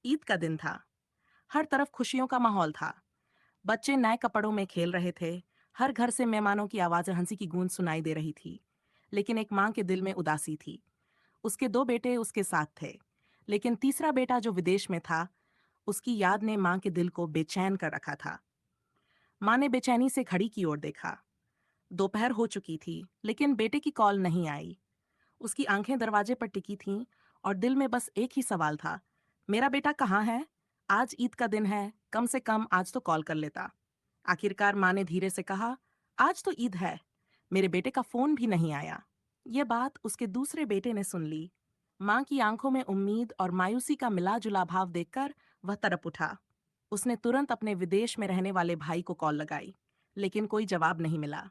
ईद का दिन था। हर तरफ खुशियों का माहौल था। बच्चे नए कपड़ों में खेल रहे थे। हर घर से मेहमानों की आवाज और हंसी की गूंज सुनाई दे रही थी। लेकिन एक माँ के दिल में उदासी थी। उसके दो बेटे उसके साथ थे, लेकिन तीसरा बेटा जो विदेश में था, उसकी याद ने माँ के दिल को बेचैन कर रखा था। माँ ने बेचैनी से घड़ी की ओर देखा। दोपहर हो चुकी थी, लेकिन बेटे की कॉल नहीं आई। उसकी आंखें दरवाजे पर टिकी थीं और दिल में बस एक ही सवाल था, मेरा बेटा कहाँ है? आज ईद का दिन है, कम से कम आज तो कॉल कर लेता। आखिरकार माँ ने धीरे से कहा, आज तो ईद है, मेरे बेटे का फोन भी नहीं आया। ये बात उसके दूसरे बेटे ने सुन ली। माँ की आंखों में उम्मीद और मायूसी का मिला जुला भाव देखकर वह तड़प उठा। उसने तुरंत अपने विदेश में रहने वाले भाई को कॉल लगाई, लेकिन कोई जवाब नहीं मिला।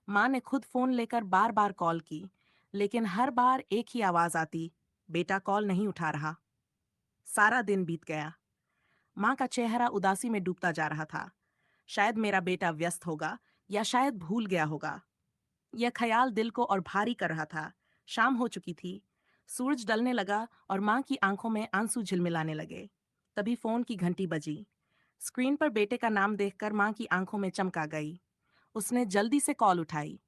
माँ ने खुद फोन लेकर बार बार कॉल की, लेकिन हर बार एक ही आवाज आती, बेटा कॉल नहीं उठा रहा। सारा दिन बीत गया। माँ का चेहरा उदासी में डूबता जा रहा था। शायद मेरा बेटा व्यस्त होगा, या शायद भूल गया होगा। यह ख्याल दिल को और भारी कर रहा था। शाम हो चुकी थी। सूरज ढलने लगा और माँ की आंखों में आंसू झिलमिलाने लगे। तभी फोन की घंटी बजी। स्क्रीन पर बेटे का नाम देखकर माँ की आंखों में चमक आ गई। उसने जल्दी से कॉल उठाई।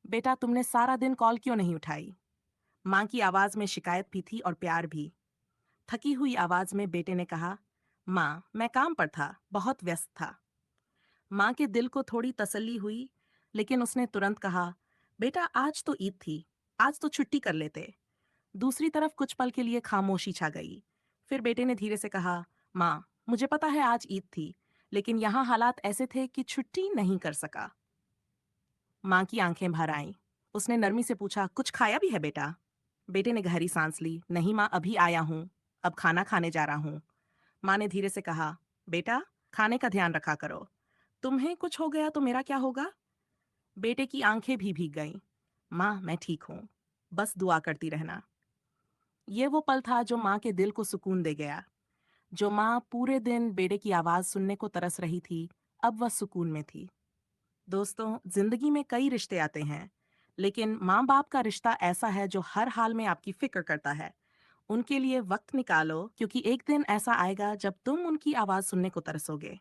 बेटा, तुमने सारा दिन कॉल क्यों नहीं उठाई? माँ की आवाज में शिकायत भी थी और प्यार भी। थकी हुई आवाज में बेटे ने कहा, माँ, मैं काम पर था, बहुत व्यस्त था। माँ के दिल को थोड़ी तसल्ली हुई, लेकिन उसने तुरंत कहा, बेटा आज तो ईद थी, आज तो छुट्टी कर लेते। दूसरी तरफ कुछ पल के लिए खामोशी छा गई। फिर बेटे ने धीरे से कहा, माँ, मुझे पता है आज ईद थी, लेकिन यहाँ हालात ऐसे थे कि छुट्टी नहीं कर सका। माँ की आंखें भर आईं। उसने नरमी से पूछा, कुछ खाया भी है बेटा? बेटे ने गहरी सांस ली। नहीं माँ, अभी आया हूँ, अब खाना खाने जा रहा हूँ। माँ ने धीरे से कहा, बेटा, खाने का ध्यान रखा करो, तुम्हें कुछ हो गया तो मेरा क्या होगा? बेटे की आंखें भी भीग गईं। माँ, मैं ठीक हूँ, बस दुआ करती रहना। ये वो पल था जो माँ के दिल को सुकून दे गया। जो माँ पूरे दिन बेटे की आवाज सुनने को तरस रही थी, अब वह सुकून में थी। दोस्तों, जिंदगी में कई रिश्ते आते हैं, लेकिन माँ बाप का रिश्ता ऐसा है जो हर हाल में आपकी फिक्र करता है। उनके लिए वक्त निकालो, क्योंकि एक दिन ऐसा आएगा जब तुम उनकी आवाज सुनने को तरसोगे।